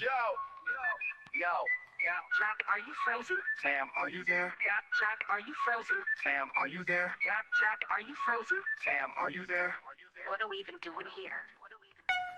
Yo, Jack, are you frozen? Sam, are you there? Yeah, Jack, are you frozen? Sam, are you there? Yeah, Jack, are you frozen? Sam, are you there? What are we even doing here?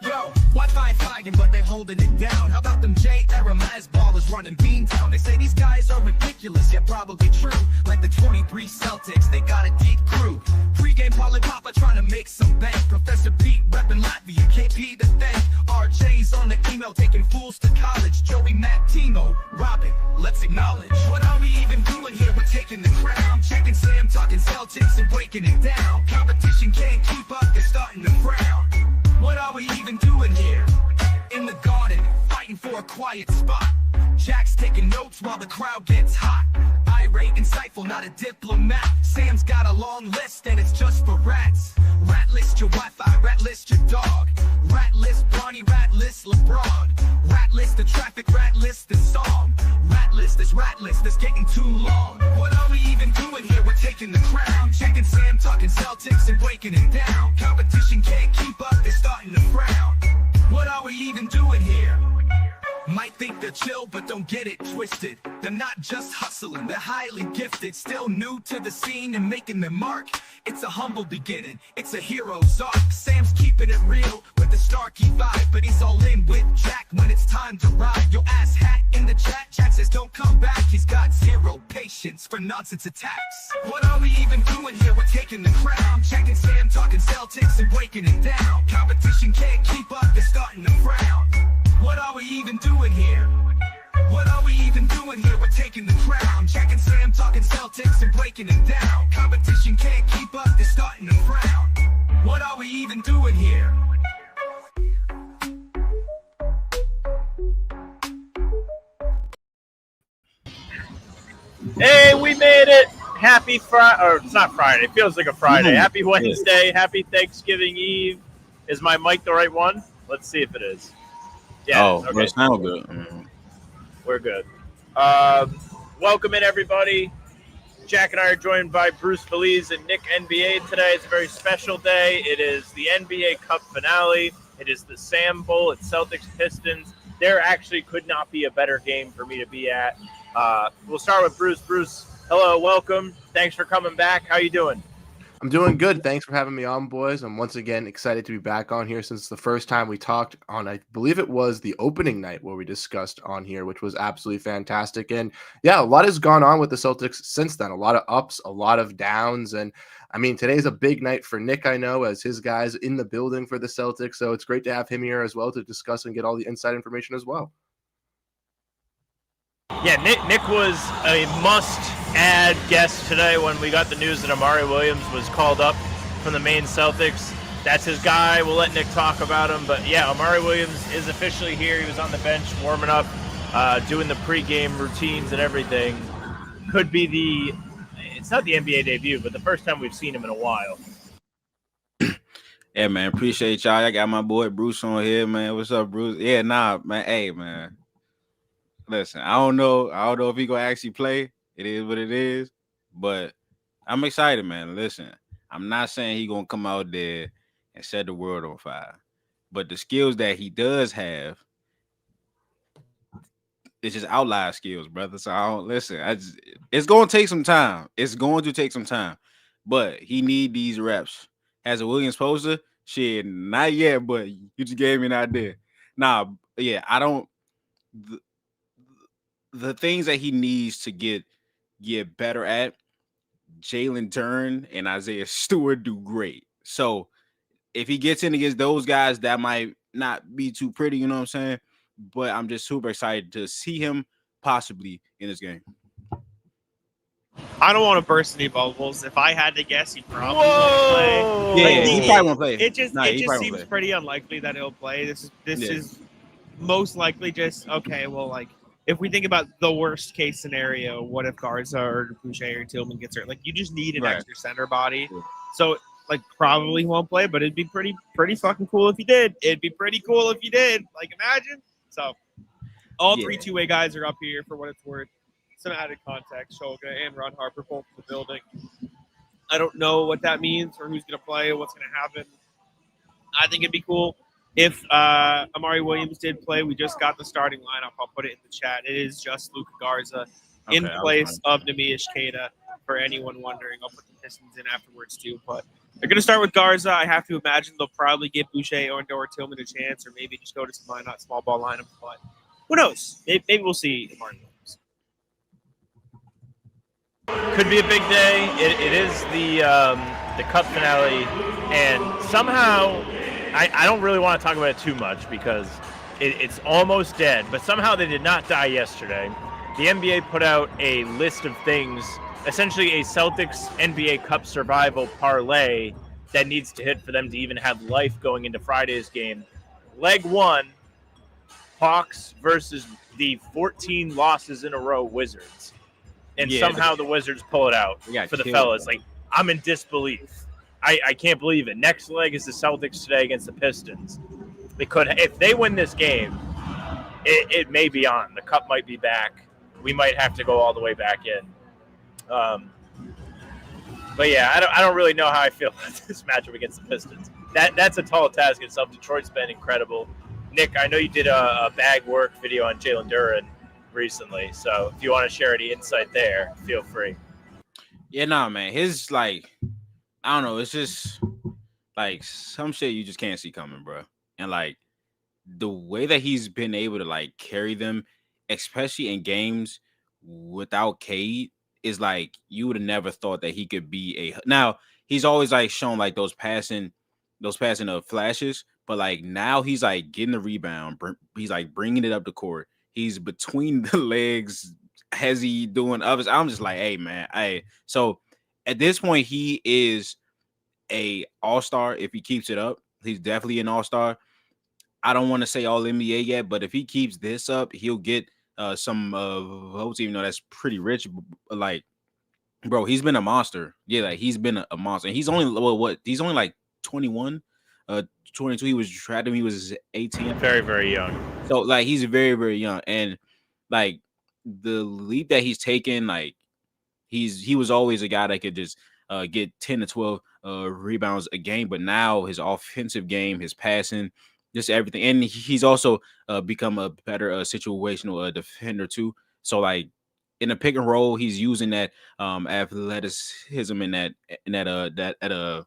Yo, Wi-Fi fighting, but they holding it down. How about them J-era Maz ballers running Beantown? They say these guys are ridiculous, yet probably true. Like the 23 Celtics, they got a deep crew. Pregame Paul Papa trying to make some bank. Professor Pete repping Latvia, KP the thank. RJ's on the email taking fools to college. Joey, Matt, Timo, Robin, let's acknowledge. What are we even doing here? We're taking the crown. Checking Sam, talking Celtics and breaking it down. Competition can't keep up, they're starting to frown. What are we even doing here? In the garden, fighting for a quiet spot. Jack's taking notes while the crowd gets hot. Irate, insightful, not a diplomat. Sam's got a long list and it's just for rats. Rat list your Wi-Fi, rat list your dog. Rat list Bronny, rat list LeBron. Rat list the traffic, rat list the song. Rat list that's getting too long. What are we even doing here? We're taking the crown. Checking Sam, talking Celtics and breaking it down. Competition can't keep up, they're starting to frown. What are we even doing here? Might think they're chill, but don't get it twisted. They're not just hustling, they're highly gifted. Still new to the scene and making their mark. It's a humble beginning, it's a hero's arc. Sam's keeping it real with the Starkey vibe, but he's all in with Jack when it's time to ride. Yo, ass hat in the chat, Jack says don't come back. He's got zero patience for nonsense attacks. What are we even doing here? We're taking the crown. Checking Sam, talking Celtics and breaking it down. Competition can't keep up, they're starting to frown. What are we even doing here? What are we even doing here? We're taking the crown. Jack and Sam talking Celtics and breaking it down. Competition can't keep up, they're starting to frown. What are we even doing here? Hey, we made it! Happy Friday, or it's not Friday, it feels like a Friday. Happy Wednesday, happy Thanksgiving Eve. Is my mic the right one? Let's see if it is. Yeah. Oh, okay. that sounds good. We're good. Welcome in, everybody. Jack and I are joined by Bruce Feliz and Nick NBA today. It's a very special day. It is the NBA Cup finale. It is the Sam Bowl at Celtics Pistons. There actually could not be a better game for me to be at. We'll start with Bruce. Bruce, hello, welcome. Thanks for coming back. How you doing? I'm doing good. Thanks for having me on, boys. I'm once again excited to be back on here since the first time we talked on, I believe it was the opening night where we discussed on here, which was absolutely fantastic. And yeah, a lot has gone on with the Celtics since then. A lot of ups, a lot of downs. And I mean, today's a big night for Nick, I know, as his guys in the building for the Celtics. So it's great to have him here as well to discuss and get all the inside information as well. Yeah, Nick was a must-add guest today when we got the news that Amari Williams was called up from the Maine Celtics. That's his guy. We'll let Nick talk about him. But, yeah, Amari Williams is officially here. He was on the bench warming up, doing the pregame routines and everything. Could be it's not the NBA debut, but the first time we've seen him in a while. Yeah, man, appreciate y'all. I got my boy Bruce on here, man. What's up, Bruce? Yeah, nah, man. Hey, man. Listen, I don't know if he gonna actually play. It is what it is, but I'm excited, man. Listen, I'm not saying he gonna come out there and set the world on fire, but the skills that he does have, it's just outlier skills, brother. So I don't listen. It's gonna take some time. It's going to take some time, but he need these reps. As a Williams poster, shit, not yet, but you just gave me an idea. Nah, yeah, I don't. The things that he needs to get better at, Jalen Duren and Isaiah Stewart do great. So if he gets in against those guys, that might not be too pretty, you know what I'm saying? But I'm just super excited to see him possibly in this game. I don't want to burst any bubbles. If I had to guess, he probably won't play. Yeah, he probably won't play. It just seems pretty unlikely that he'll play. This is most likely just okay. Well, like if we think about the worst case scenario, what if Garza or Boucher or Tillman gets hurt? Like you just need an extra center body. So like probably won't play, but it'd be pretty fucking cool if he did. It'd be pretty cool if he did. Like imagine. So all three two-way guys are up here for what it's worth. Some added context, Shoga and Ron Harper both in the building. I don't know what that means or who's going to play, what's going to happen. I think it'd be cool. If Amari Williams did play, we just got the starting lineup. I'll put it in the chat. It is just Luka Garza in place of Neemias Queta, for anyone wondering. I'll put the Pistons in afterwards too. But they're going to start with Garza. I have to imagine they'll probably give Boucher or Tillman a chance, or maybe just go to some not small ball lineup. But who knows? Maybe we'll see Amari Williams. Could be a big day. It is the Cup finale, and somehow I don't really want to talk about it too much because it's almost dead. But somehow they did not die yesterday. The NBA put out a list of things, essentially a Celtics NBA Cup survival parlay that needs to hit for them to even have life going into Friday's game. Leg 1, Hawks versus the 14 losses in a row Wizards. And somehow the Wizards pull it out for the fellas. Like, I'm in disbelief. I can't believe it. Next leg is the Celtics today against the Pistons. They could, if they win this game, it may be on. The Cup might be back. We might have to go all the way back in. But yeah, I don't really know how I feel about this matchup against the Pistons. That's a tall task itself. Detroit's been incredible. Nick, I know you did a bag work video on Jalen Duren recently, so if you want to share any insight there, feel free. Yeah, nah, man. His I don't know. It's just like some shit you just can't see coming, bro. And like the way that he's been able to carry them, especially in games without Cade, is like you would have never thought that he could be a. Now he's always shown those passing flashes, but now he's getting the rebound. He's bringing it up the court. He's between the legs. Has he doing others? I'm just hey, man. So at this point, he is a all-star. If he keeps it up, he's definitely an all-star. I don't want to say all NBA yet, but if he keeps this up, he'll get some votes, even though that's pretty rich. Bro, he's been a monster. Yeah, he's been a monster. And he's only he's only 21, 22. He was drafted. He was 18. Very, very young. So he's very, very young, and the leap that he's taken, he was always a guy that could just get 10 to 12 rebounds a game, but now his offensive game, his passing, just everything, and he's also become a better situational defender too. So in a pick and roll, he's using that athleticism and that at a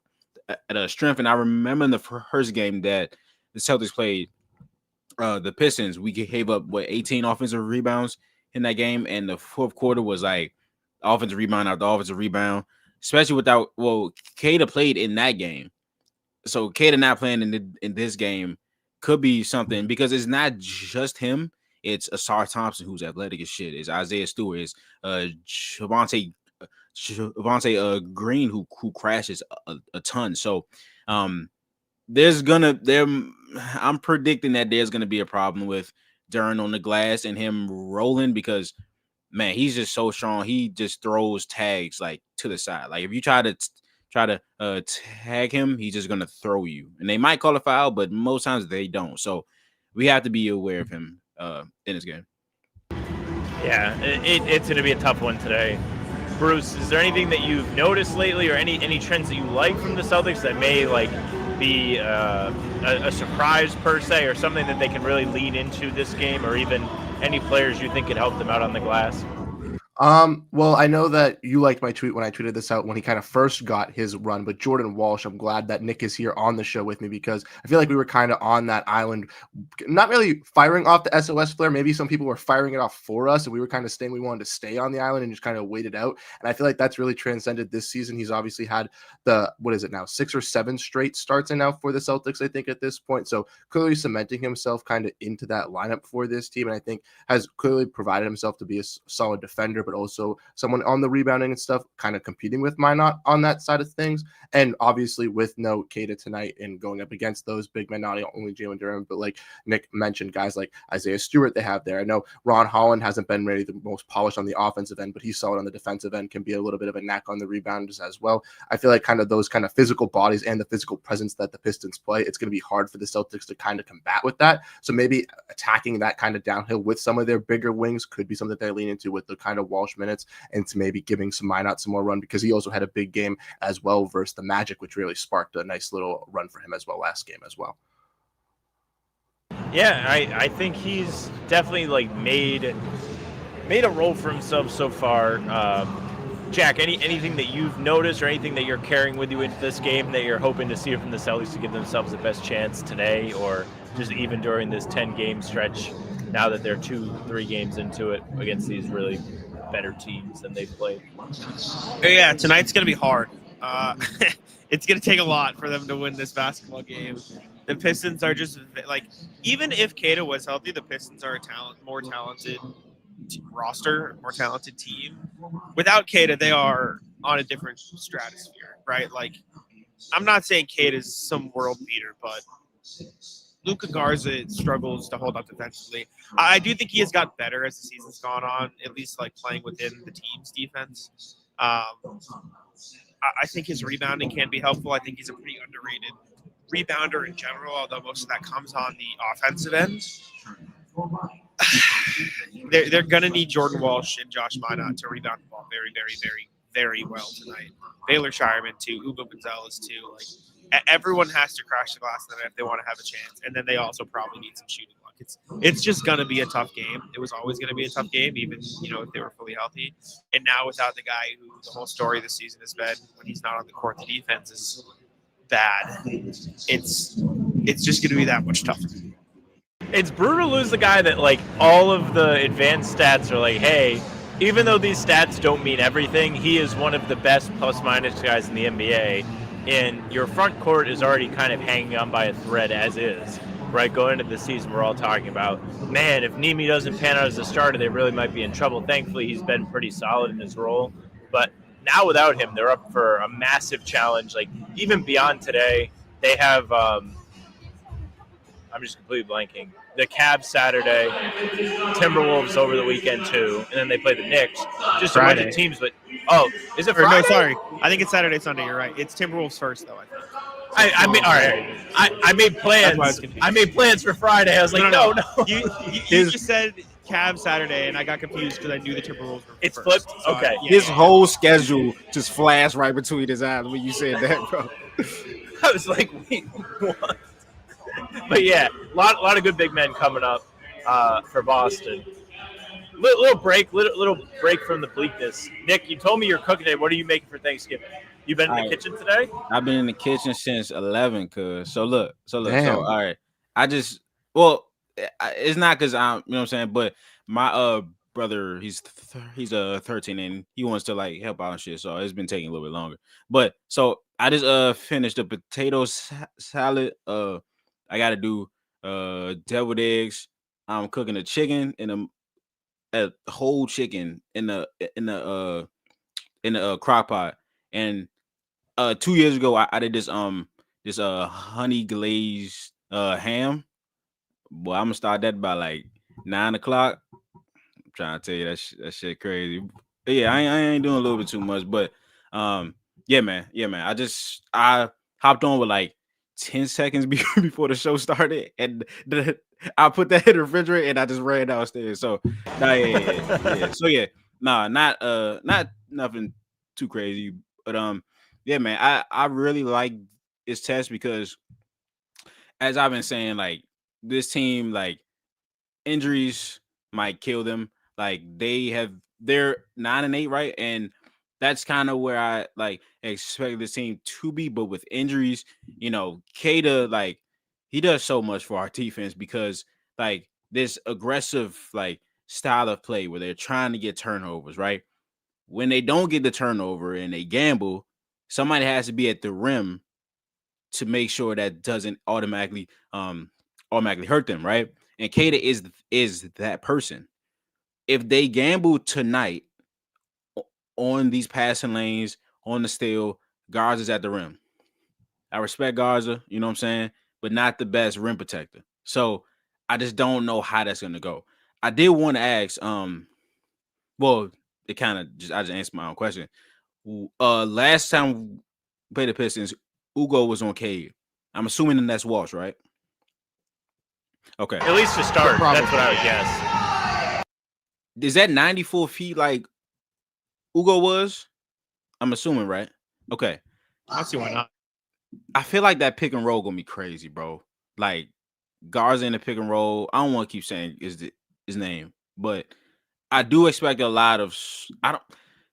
strength. And I remember in the first game that the Celtics played the Pistons, we gave up 18 offensive rebounds in that game, and the fourth quarter was offensive rebound after offensive rebound, especially without Queta played in that game. So Queta not playing in this game could be something, because it's not just him. It's Asar Thompson, who's athletic as shit. It's Isaiah Stewart. It's Javonte Green, who crashes a ton. So I'm predicting that there's gonna be a problem with Duren on the glass and him rolling, because man, he's just so strong. He just throws tags to the side. If you try to tag him, he's just gonna throw you. And they might call a foul, but most times they don't. So we have to be aware of him in this game. Yeah, it's gonna be a tough one today. Bruce, is there anything that you've noticed lately, or any trends that you like from the Celtics that may be a surprise per se, or something that they can really lean into this game, or even any players you think could help them out on the glass? Well, I know that you liked my tweet when I tweeted this out when he kind of first got his run, but Jordan Walsh, I'm glad that Nick is here on the show with me, because I feel like we were kind of on that island, not really firing off the SOS flare. Maybe some people were firing it off for us, and we were kind of we wanted to stay on the island and just kind of wait it out. And I feel like that's really transcended this season. He's obviously had the, 6 or 7 straight starts and now for the Celtics, I think, at this point. So clearly cementing himself kind of into that lineup for this team. And I think has clearly provided himself to be a solid defender, but also someone on the rebounding and stuff, kind of competing with Minot on that side of things. And obviously with no Queta tonight and going up against those big men, not only Jalen Duren, but Nick mentioned, guys like Isaiah Stewart they have there. I know Ron Holland hasn't been really the most polished on the offensive end, but he's solid on the defensive end, can be a little bit of a knack on the rebounders as well. I feel like kind of those kind of physical bodies and the physical presence that the Pistons play, it's going to be hard for the Celtics to kind of combat with that. So maybe attacking that kind of downhill with some of their bigger wings could be something that they lean into with the kind of Walsh minutes, and to maybe giving some Minot some more run, because he also had a big game as well versus the Magic, which really sparked a nice little run for him as well last game as well. Yeah, I think he's definitely like made a role for himself so far. Jack, anything that you've noticed or anything that you're carrying with you into this game that you're hoping to see from the Celtics to give themselves the best chance today, or just even during this 10-game stretch now that they're 2-3 games into it against these really better teams than they've played? Yeah, tonight's going to be hard. It's going to take a lot for them to win this basketball game. The Pistons are just like, even if Keita was healthy, the Pistons are a more talented roster, more talented team. Without Keita, they are on a different stratosphere, right? Like, I'm not saying Keita is some world beater, but Luka Garza struggles to hold up defensively. I do think he has got better as the season's gone on, at least like playing within the team's defense. I think his rebounding can be helpful. I think he's a pretty underrated rebounder in general, although most of that comes on the offensive end. They're going to need Jordan Walsh and Josh Minot to rebound the ball very, very, very, very well tonight. Baylor Shireman too, Ugo Gonzalez too. Like, everyone has to crash the glass tonight if they want to have a chance. And then they also probably need some shooting luck. It's just going to be a tough game. It was always going to be a tough game, even if they were fully healthy. And now without the guy who the whole story this season has been, when he's not on the court, the defense is bad. It's just going to be that much tougher. It's brutal to lose the guy that, like, all of the advanced stats are like, hey, even though these stats don't mean everything, he is one of the best plus-minus guys in the NBA, and your front court is already kind of hanging on by a thread as is, right? Going into the season, we're all talking about, man, if Nimi doesn't pan out as a starter, they really might be in trouble. Thankfully, he's been pretty solid in his role, but now without him, they're up for a massive challenge. Like, even beyond today, they have I'm just completely blanking. The Cavs Saturday, Timberwolves over the weekend too, and then they play the Knicks. Just Friday. a bunch of teams, but is it Or Friday? no, sorry. I think it's Saturday, Sunday. You're right. It's Timberwolves first, though. I think. I mean, all right. I made plans. I made plans for Friday. I was like, no. You just said Cavs Saturday, and I got confused because I knew the Timberwolves were It's first. flipped. So Okay. His whole schedule just flashed right between his eyes when you said that, bro. I was like, wait, what? But yeah, a lot of good big men coming up for Boston. Little break from the bleakness. Nick, you told me you're cooking today. What are you making for Thanksgiving? You been in the kitchen today? I've been in the kitchen since 11, cuz. So look. Damn. So all right. It's not because I'm, you know what I'm saying, but my brother, he's 13 and he wants to like help out and shit. So it's been taking a little bit longer. But so I just finished a potato salad. I gotta do deviled eggs. I'm cooking a chicken and a whole chicken in the crock pot. And 2 years ago I did this honey glazed ham. Boy, I'm gonna start that by like 9 o'clock. I'm trying to tell you that shit crazy. But yeah, I ain't doing a little bit too much, but yeah, man. I hopped on with like 10 seconds before the show started, and I put that in the refrigerator and I just ran downstairs. So yeah. So yeah, not nothing too crazy, but yeah, man. I really like this test because, as I've been saying, like this team, like injuries might kill them. Like they're 9-8, right? And that's kind of where I like expect this team to be, but with injuries, Keita, like he does so much for our defense because like this aggressive like style of play where they're trying to get turnovers, right? When they don't get the turnover and they gamble, somebody has to be at the rim to make sure that doesn't automatically hurt them, right? And Keita is that person. If they gamble tonight on these passing lanes, on the steal, Garza's at the rim. I respect Garza, you know what I'm saying, but not the best rim protector. So I just don't know how that's gonna go. I did want to ask, well, it kind of I just answered my own question. Last time we played the Pistons, Ugo was on Cade. I'm assuming that's Walsh, right? Okay. At least to start. That's what I would guess. Is that 94 feet like Ugo was? I'm assuming, right? Okay. I see why not. I feel like that pick and roll gonna be crazy, bro. Like Garza in the pick and roll. I don't want to keep saying his name, but I do expect a lot of. I don't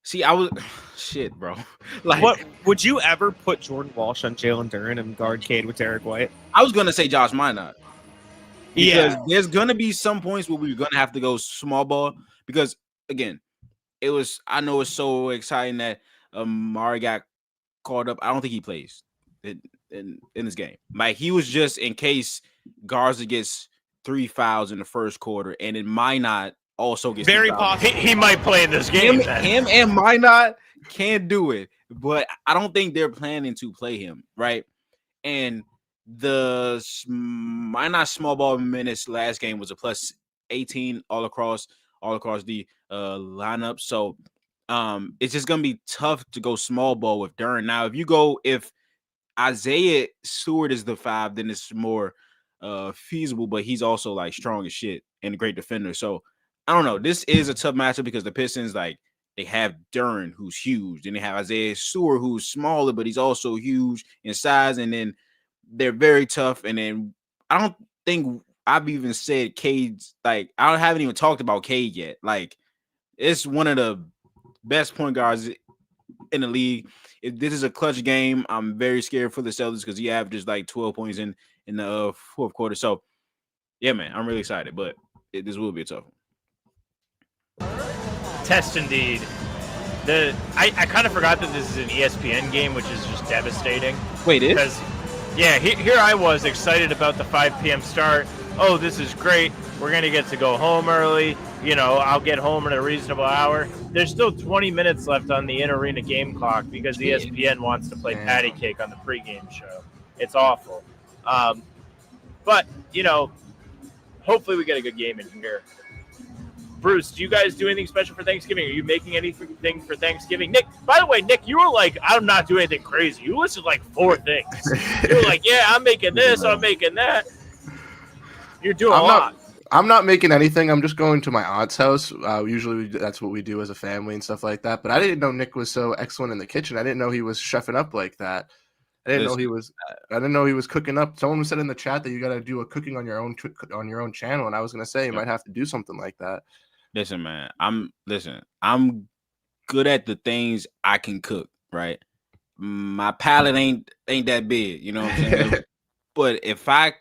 see. I was shit, bro. Like, what would you ever put Jordan Walsh on Jalen Duren and guard Cade with Derek White? I was gonna say Josh Minot. Because Yeah, there's gonna be some points where we're gonna have to go small ball. Because again, I know it's so exciting that Mari got called up. I don't think he plays in this game. Like, he was just in case Garza gets 3 fouls in the first quarter, and it might not also get very possible. He might play in this game. Him and Minot can't do it, but I don't think they're planning to play him, right? And the Minot small ball minutes last game was a plus 18 all across the lineup. So it's just gonna be tough to go small ball with Duren. Now, if Isaiah Stewart is the 5, then it's more feasible, but he's also like strong as shit and a great defender. So I don't know. This is a tough matchup because the Pistons, like, they have Duren, who's huge, and they have Isaiah Stewart, who's smaller, but he's also huge in size, and then they're very tough. And then I don't think I've even said Cade's, like, I haven't even talked about Cade yet. Like, it's one of the best point guards in the league. If this is a clutch game, I'm very scared for the Celtics because he averages like 12 points in the fourth quarter. So yeah, man, I'm really excited, but this will be a tough one. Test indeed. I kind of forgot that this is an ESPN game, which is just devastating. Wait, it is? Because, yeah, here I was excited about the 5 p.m. start. Oh, this is great. We're going to get to go home early. You know, I'll get home at a reasonable hour. There's still 20 minutes left on the in-arena game clock because ESPN wants to play patty cake on the pregame show. It's awful. But, you know, hopefully we get a good game in here. Bruce, do you guys do anything special for Thanksgiving? Are you making anything for Thanksgiving? Nick, by the way, Nick, you were like, I'm not doing anything crazy. You listed like 4 things. You were like, yeah, I'm making this, I'm making that. You're doing a lot. I'm not making anything. I'm just going to my aunt's house. Usually that's what we do as a family and stuff like that. But I didn't know Nick was so excellent in the kitchen. I didn't know he was chefing up like that. I didn't know he was cooking up. Someone said in the chat that you got to do a cooking on your own channel, and I was going to say you might have to do something like that. Listen, man. I'm good at the things I can cook, right? My palate ain't that big, you know what I'm saying? But if I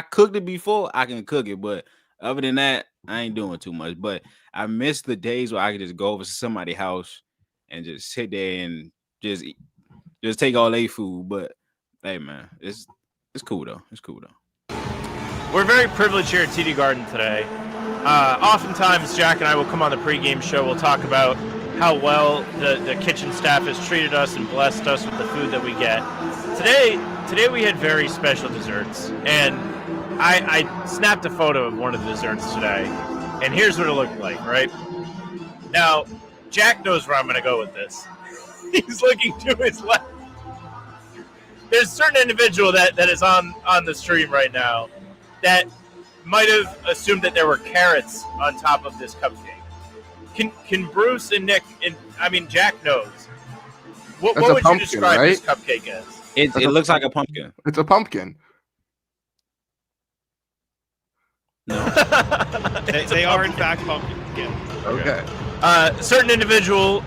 cooked it before, I can cook it. But other than that, I ain't doing too much. But I miss the days where I could just go over to somebody's house and just sit there and just take all their food. But hey, man, it's cool though. It's cool though. We're very privileged here at TD Garden today. Oftentimes, Jack and I will come on the pregame show. We'll talk about how well the kitchen staff has treated us and blessed us with the food that we get. Today we had very special desserts, and I snapped a photo of one of the desserts today, and here's what it looked like, right? Now, Jack knows where I'm going to go with this. He's looking to his left. There's a certain individual that is on the stream right now that might have assumed that there were carrots on top of this cupcake. Can Bruce and Nick, Jack knows. What would pumpkin, you describe right? this cupcake as? It looks like a pumpkin. It's a pumpkin. No. they are in fact pumpkins. Yeah. Okay. A certain individual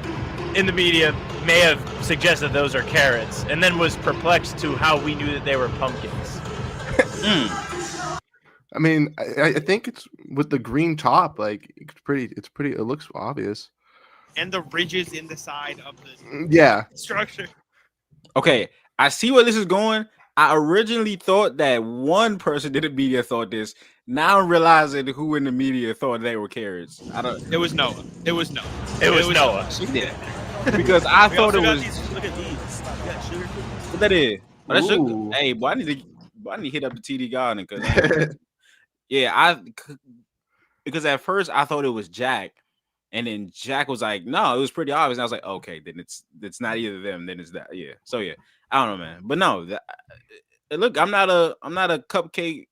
in the media may have suggested those are carrots, and then was perplexed to how we knew that they were pumpkins. I mean, I think it's with the green top. Like, it's pretty. It looks obvious. And the ridges in the side of the structure. Okay, I see where this is going. I originally thought that one person in the media thought this. Now I'm realizing who in the media thought they were carrots. It was Noah. It was Noah. Yeah. Because I thought it was. Look at these. What that is? Oh, that's sugar. Hey, boy, I need to hit up the TD Garden because. Because at first I thought it was Jack, and then Jack was like, "No, it was pretty obvious." And I was like, "Okay, then it's not either of them. Then it's that." Yeah. So yeah, I don't know, man. But no, look, I'm not a cupcake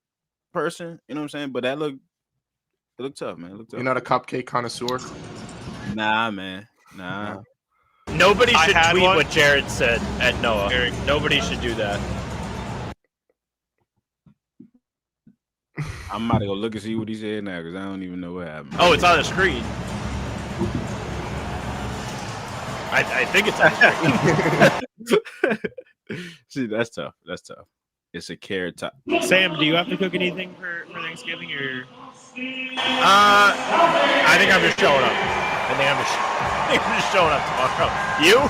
person. You know what I'm saying? But it looked tough, man. It looked tough. You're not a cupcake connoisseur? Nah, man. Nah. Nobody should tweet what Jared said at Noah. Nobody should do that. I'm about to go look and see what he said now because I don't even know what happened. Oh, it's on the screen. I think it's on the screen. See, that's tough. That's tough. It's a carrot top. Sam, do you have to cook anything for Thanksgiving or? I think I'm just showing up. I think I'm just showing up tomorrow. You?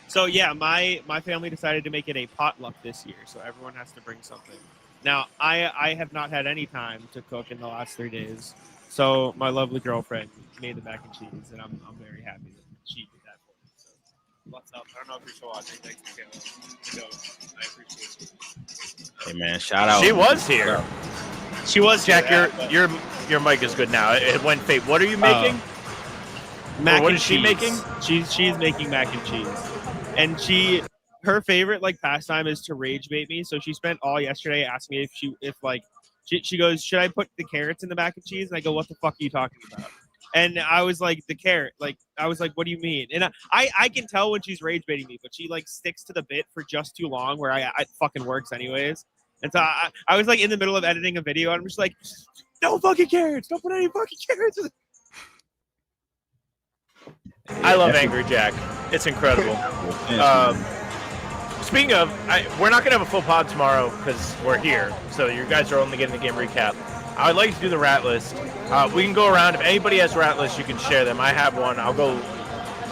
So yeah, my family decided to make it a potluck this year, so everyone has to bring something. Now I have not had any time to cook in the last 3 days, so my lovely girlfriend made the mac and cheese, and I'm very happy that she did that for me. So what's up? I don't know if you're still watching. Thanks for Kayla. So I appreciate it. Hey man, shout out. She was here. She was Jack. here, Your mic is good now. It went fade. What are you making? What is she making? She's making mac and cheese, and her favorite pastime is to rage bait me. So she spent all yesterday asking me if she goes, should I put the carrots in the mac and cheese? And I go, what the fuck are you talking about? And I was like, the carrot. I was like, what do you mean? And I can tell when she's rage baiting me, but she sticks to the bit for just too long where it fucking works anyways. And so I was in the middle of editing a video and I'm just like, no fucking carrots. Don't put any fucking carrots in the I love Angry Jack. It's incredible. Speaking of, we're not going to have a full pod tomorrow because we're here. So you guys are only getting the game recap. I would like to do the rat list. We can go around. If anybody has rat lists, you can share them. I have one. I'll go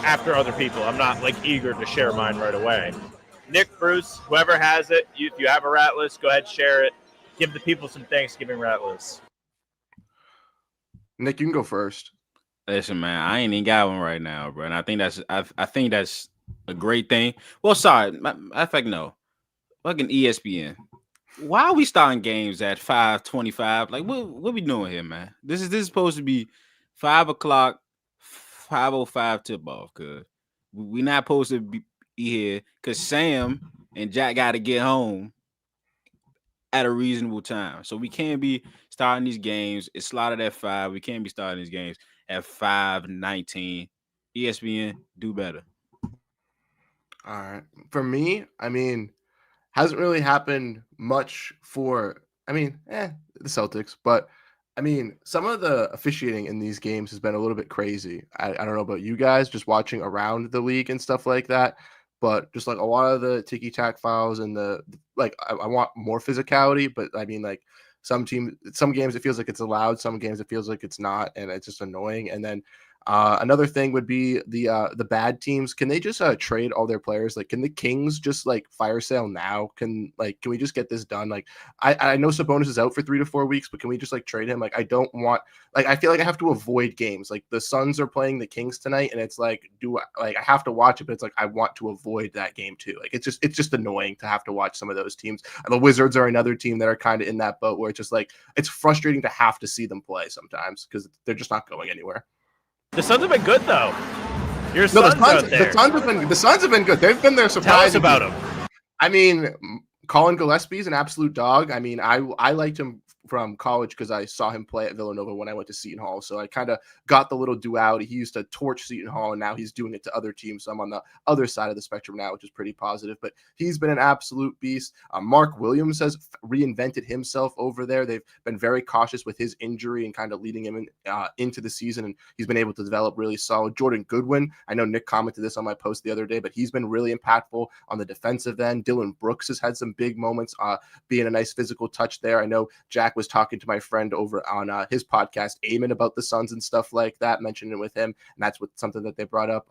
after other people. I'm not eager to share mine right away. Nick, Bruce, whoever has it, if you have a rat list, go ahead, share it. Give the people some Thanksgiving rat lists. Nick, you can go first. Listen, man, I ain't even got one right now, bro. And I think that's a great thing. Well, sorry, I think no. Fucking ESPN. Why are we starting games at 5:25? What we doing here, man? This is supposed to be 5:00, 5:05 tip off. Cause we not supposed to be here. Cause Sam and Jack got to get home at a reasonable time. So we can't be starting these games. It's slotted at 5. We can't be starting these games at 5:19. ESPN, do better. All right. For me, hasn't really happened much for, the Celtics, but some of the officiating in these games has been a little bit crazy. I don't know about you guys just watching around the league and stuff like that, but just a lot of the ticky-tack fouls and I want more physicality, but some games it feels like it's allowed, some games it feels like it's not, and it's just annoying. And then another thing would be the bad teams. Can they just trade all their players? Can the Kings just fire sale now? Can we just get this done? I know Sabonis is out for 3 to 4 weeks, but can we just trade him? I don't want I feel like I have to avoid games. The Suns are playing the Kings tonight, and it's I have to watch it, but it's I want to avoid that game too. It's just annoying to have to watch some of those teams. The Wizards are another team that are kind of in that boat where it's just it's frustrating to have to see them play sometimes because they're just not going anywhere. The Suns have been good, though. The Suns have been good. They've been there surprising. Tell us about them. Colin Gillespie's an absolute dog. I liked him from college because I saw him play at Villanova when I went to Seton Hall. So I kind of got the little duality. He used to torch Seton Hall, and now he's doing it to other teams. So I'm on the other side of the spectrum now, which is pretty positive. But he's been an absolute beast. Mark Williams has reinvented himself over there. They've been very cautious with his injury and kind of leading him into the season, and he's been able to develop really solid. Jordan Goodwin, I know Nick commented this on my post the other day, but he's been really impactful on the defensive end. Dylan Brooks has had some big moments, being a nice physical touch there. I know Jack was talking to my friend over on his podcast, Eamon, about the Suns and stuff like that, mentioning it with him, and that's something that they brought up.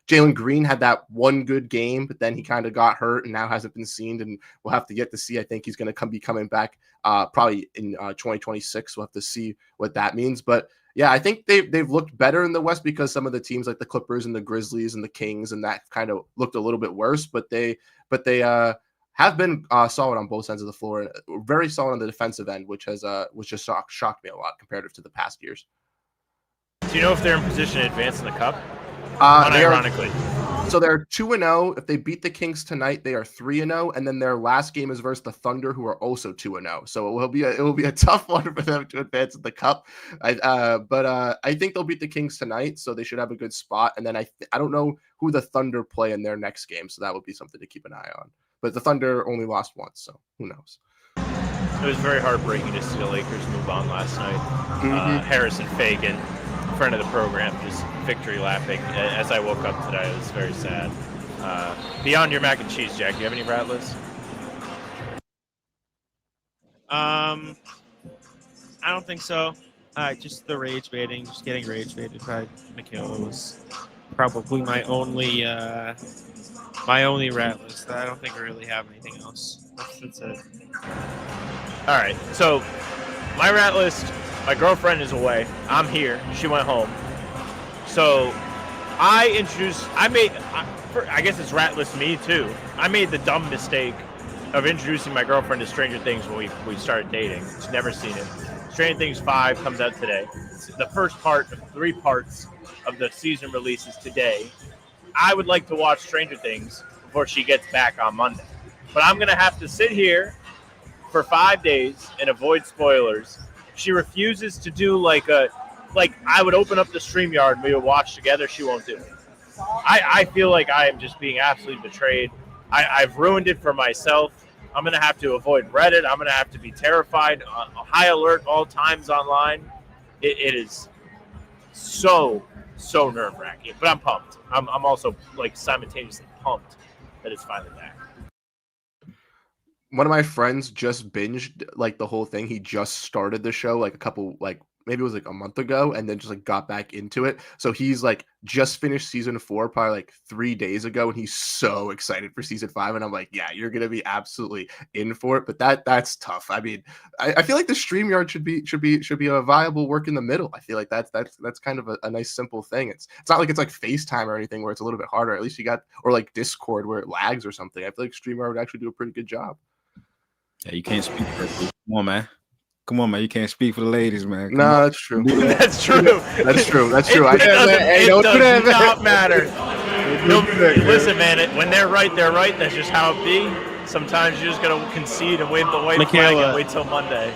Jalen Green had that one good game, but then he kind of got hurt and now hasn't been seen, and we'll have to get to see. I think he's going to be coming back probably in 2026. We'll have to see what that means. But yeah, I think they've looked better in the West because some of the teams like the Clippers and the Grizzlies and the Kings and that kind of looked a little bit worse, but they have been solid on both ends of the floor and very solid on the defensive end, which just shocked me a lot comparative to the past years. Do you know if they're in position to advance in the cup? Unironically. So they're 2-0. If they beat the Kings tonight, they are 3-0, and then their last game is versus the Thunder, who are also 2-0. So it will be a tough one for them to advance in the cup. But I think they'll beat the Kings tonight, so they should have a good spot. And then I don't know who the Thunder play in their next game, so that would be something to keep an eye on. But the Thunder only lost once, so who knows? It was very heartbreaking to see the Lakers move on last night. Harrison Fagan, friend of the program, just victory lapping. As I woke up today, it was very sad. Beyond your mac and cheese, Jack, do you have any Rattlers? I don't think so. Just the rage baiting, just getting rage baited by Michaela was probably my only rat list. I don't think I really have anything else. That's it. All right, so my rat list, my girlfriend is away. I'm here. She went home. So I guess it's rat list me too. I made the dumb mistake of introducing my girlfriend to Stranger Things when we started dating. She's never seen it. Stranger Things 5 comes out today. It's the first part of 3 parts of the season releases today. I would like to watch Stranger Things before she gets back on Monday. But I'm going to have to sit here for 5 days and avoid spoilers. She refuses to do I would open up the StreamYard and we would watch together. She won't do it. I feel like I am just being absolutely betrayed. I've ruined it for myself. I'm going to have to avoid Reddit. I'm going to have to be terrified, high alert all times online. It is so nerve-wracking. But I'm pumped. I'm also simultaneously pumped that it's finally back. One of my friends just binged the whole thing. He just started the show maybe it was a month ago, and then just got back into it. So he's just finished season 4 probably 3 days ago, and he's so excited for season 5. And I'm like, yeah, you're gonna be absolutely in for it. But that's tough. I mean, I feel like the StreamYard should be a viable work in the middle. I feel like that's kind of a nice simple thing. It's not like it's like FaceTime or anything where it's a little bit harder. At least you got, or Discord where it lags or something. I feel like StreamYard would actually do a pretty good job. Yeah, you can't speak for it. Come on, man. You can't speak for the ladies, man. No, that's true. That's true. That's true. It does not matter. Listen, man, when they're right, they're right. That's just how it be. Sometimes you just got to concede and wave the white flag and wait till Monday.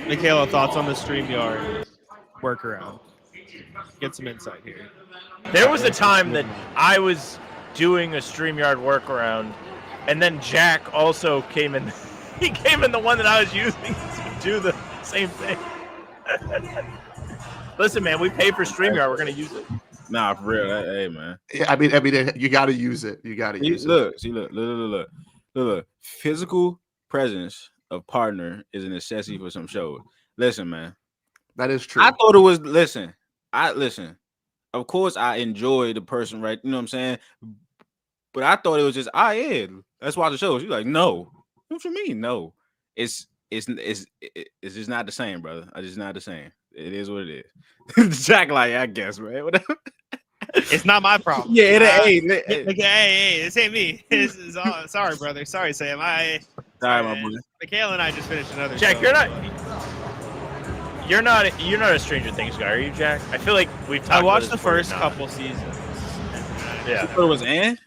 Michaela, thoughts on the StreamYard workaround? Get some insight here. There was a time that I was doing a StreamYard workaround, and then Jack also came in. He came in the one that I was using to do the same thing. Listen, man, we pay for StreamYard. We're going to use it. Nah, for real. Hey, man. Yeah, I mean, you got to use it. You got to use it. Look. Physical presence of partner is a necessity for some shows. Listen, man. That is true. I thought it was, listen. Of course, I enjoy the person, right? You know what I'm saying? But I thought it was just, yeah, let's watch the show. She's like, no. What you mean? No. It's just not the same, brother. It's just not the same. It is what it is. Jack, I guess, man. Whatever. It's not my problem. Yeah, hey, this ain't me. This is all, sorry, brother. Sorry, Sam. Sorry, my boy. Michaela and I just finished another. Jack, show. You're not a Stranger Things guy, are you, Jack? I feel like we've talked. I watched about the first couple seasons. Yeah. You thought it was Ann?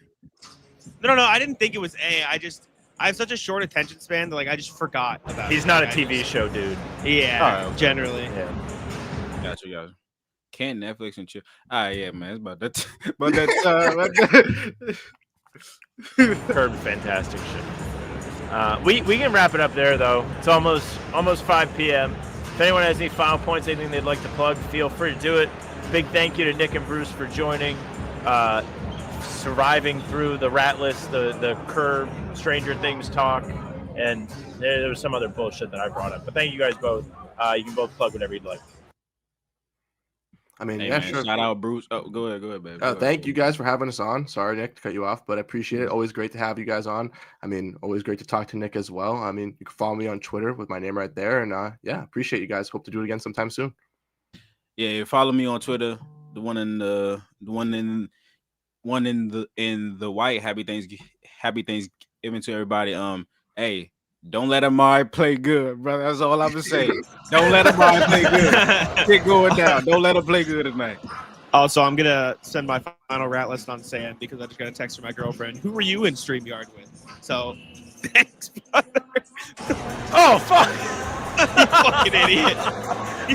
No. I didn't think it was I have such a short attention span that I just forgot about. He's not a TV show dude. Yeah, okay. Generally. Yeah. Gotcha. Can't Netflix and chill. Yeah, man. It's about that. Curb fantastic shit. We can wrap it up there though. It's almost 5 p.m. If anyone has any final points, anything they'd like to plug, feel free to do it. Big thank you to Nick and Bruce for joining. Surviving through the rat list, the Curb, Stranger Things talk, and there was some other bullshit that I brought up. But thank you guys both. You can both plug whatever you'd like. I mean, hey, yeah, man, sure. Shout out, Bruce. Oh, go ahead, baby. Thank you guys for having us on. Sorry, Nick, to cut you off, but I appreciate it. Always great to have you guys on. I mean, always great to talk to Nick as well. I mean, you can follow me on Twitter with my name right there, and yeah, appreciate you guys. Hope to do it again sometime soon. Yeah, follow me on Twitter. The one in the white. Happy Thanksgiving to everybody. Hey, don't let Amari play good, brother. That's all I'm gonna say. Don't let Amari play good. Get going down. Don't let him play good tonight. Also, I'm gonna send my final rat list on Sam because I just got a text from my girlfriend. Who were you in StreamYard with? So, thanks, brother. Oh fuck! You fucking idiot.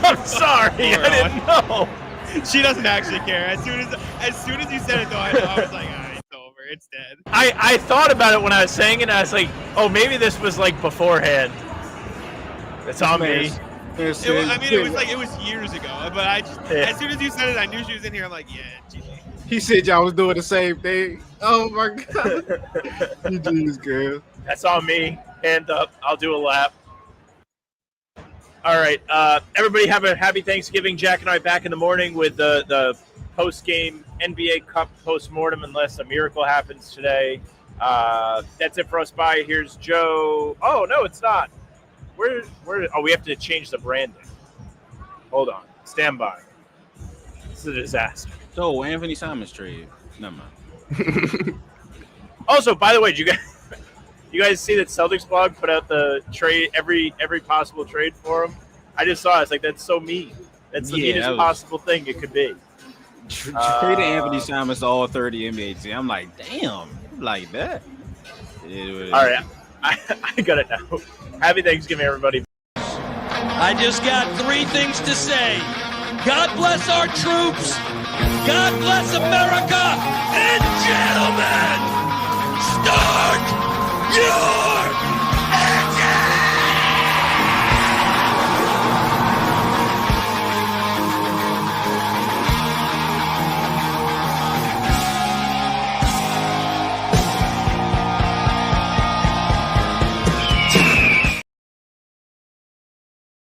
I'm sorry. I didn't know. She doesn't actually care. As soon as you said it, though, I was like, it's over. It's dead. I thought about it when I was saying it. I was like, oh, maybe this was beforehand. It's on me. It was years ago, but I just as soon as you said it, I knew she was in here. I'm like, yeah, GG. He said y'all was doing the same thing. Oh my god. GG's, girl. That's on me. Hand up. I'll do a lap. All right. Everybody have a happy Thanksgiving. Jack and I back in the morning with the post-game NBA Cup post-mortem unless a miracle happens today. That's it for us. Bye. Here's Joe. Oh, no, it's not. Where? Oh, we have to change the branding. Hold on. Stand by. This is a disaster. So, Anthony Simons trade. Never mind. Also, by the way, did you guys see that Celtics blog put out the trade, every possible trade for him? I just saw it. It's like, that's so mean. That's the meanest possible thing it could be. Trade Anthony Simons to all 30 NBA teams. I'm like, damn, like that. All right. I got it now. Happy Thanksgiving, everybody. I just got 3 things to say. God bless our troops. God bless America. And gentlemen,